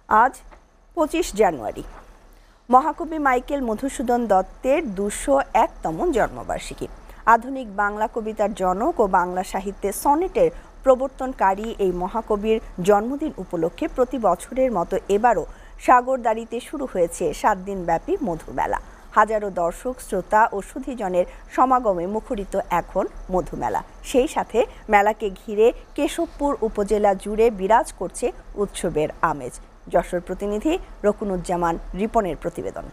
আজ ২৫ জানুয়ারি মহাকবি মাইকেল মধুসূদন দত্তের ২০১তম জন্মবার্ষিকী। আধুনিক বাংলা কবিতার জনক ও বাংলা সাহিত্যে সনেটের প্রবর্তনকারী এই মহাকবির জন্মদিন উপলক্ষে প্রতি বছরের মতো এবারও সাগরদাড়িতে শুরু হয়েছে ৭ দিনব্যাপী মধুমেলা। হাজারো দর্শক, শ্রোতা ও সুধীজনের সমাগমে মুখরিত এখন মধুমেলা। সেই সাথে মেলাকে ঘিরে কেশবপুর উপজেলা জুড়ে বিরাজ করছে উৎসবের আমেজ। যশোর প্রতিনিধি রকুনুজ্জামান রিপনের প্রতিবেদন।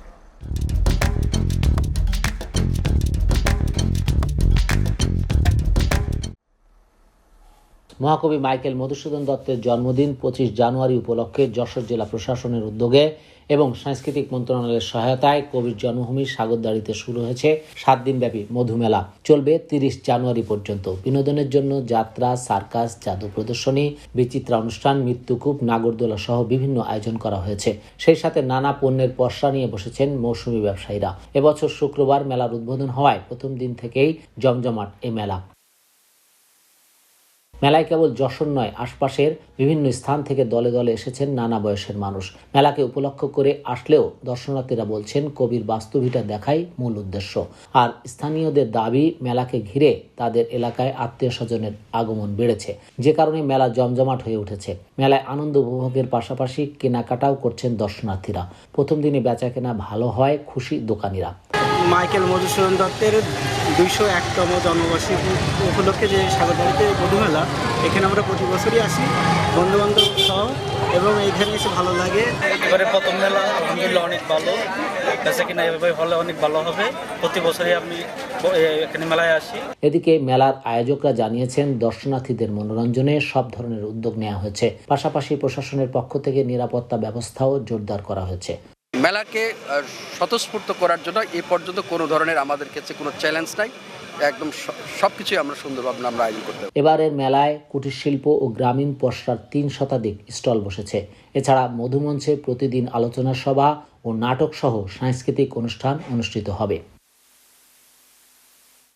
মহাকবি মাইকেল মধুসূদন দত্তের জন্মদিন ২৫ জানুয়ারি উপলক্ষে যশোর জেলা প্রশাসনের উদ্যোগে এবং সাংস্কৃতিক মন্ত্রণালয়ের সহায়তায় কবির জন্মভূমি সাগরদাড়িতে শুরু হয়েছে ৭ দিনব্যাপী মধুমেলা। চলবে ৩০ জানুয়ারি পর্যন্ত। বিনোদনের জন্য যাত্রা, সার্কাস, জাদু প্রদর্শনী, বিচিত্রা অনুষ্ঠান, মৃত্যুকূপ, নাগরদোলা সহ বিভিন্ন আয়োজন করা হয়েছে। সেই সাথে নানা পণ্যের পসরা নিয়ে বসেছেন মৌসুমী ব্যবসায়ীরা। এবছর শুক্রবার মেলার উদ্বোধন হওয়ায় প্রথম দিন থেকেই জমজমাট এই মেলা। মেলায় কেবল যশোর নয়, আশপাশের বিভিন্ন স্থান থেকে দলে দলে এসেছেন নানা বয়সের মানুষ। মেলাকে উপলক্ষ করে আসলেও দর্শনার্থীরা বলছেন কবির বাস্তবিকতা দেখাই মূল উদ্দেশ্য। আর স্থানীয়দের দাবি, মেলাকে ঘিরে তাদের এলাকায় আত্মীয় স্বজনের আগমন বেড়েছে, যে কারণে মেলা জমজমাট হয়ে উঠেছে। মেলায় আনন্দ উপভোগের পাশাপাশি কেনাকাটাও করছেন দর্শনার্থীরা। প্রথম দিনে বেচাকেনা ভালো হয়, খুশি দোকানিরা। মাইকেল মধুসূদন দত্তের ২০১তম জন্মবার্ষিকী উপলক্ষে যে সাগরদাড়িতে মধুমেলা, এখানে আমরা প্রতি বছরই আসি বন্ধুবান্ধব সহ, এবং এইখানে এসে ভালো লাগে। এবারে প্রথম মেলা আলহামদুলিল্লাহ অনেক ভালো, বেচা কিনা এভাবে হলে অনেক ভালো হবে। প্রতি বছরই আমি এখানে মেলায় আসি। এদিকে মেলার আয়োজকরা জানিয়েছেন দর্শনার্থীদের মনোরঞ্জনে সব ধরনের উদ্যোগ নেওয়া হয়েছে। পাশাপাশি প্রশাসনের পক্ষ থেকে নিরাপত্তা ব্যবস্থাও জোরদার করা হয়েছে। মেলাকে স্বতঃস্ফূর্ত করার জন্য এ পর্যন্ত কোনো ধরনের আমাদের কাছে কোনো চ্যালেঞ্জ নাই। একদম সবকিছুই আমরা সুন্দরভাবে আমরা আয়োজন করতে পারি। এবারের মেলায় কুটির শিল্প ও গ্রামীণ পসরার ৩ শতাধিক স্টল বসেছে। এছাড়া মধুমঞ্চে প্রতিদিন আলোচনা সভা ও নাটক সহ সাংস্কৃতিক অনুষ্ঠান অনুষ্ঠিত হবে।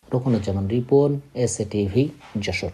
Rokunuzzaman Ripon, SA TV, Jessore.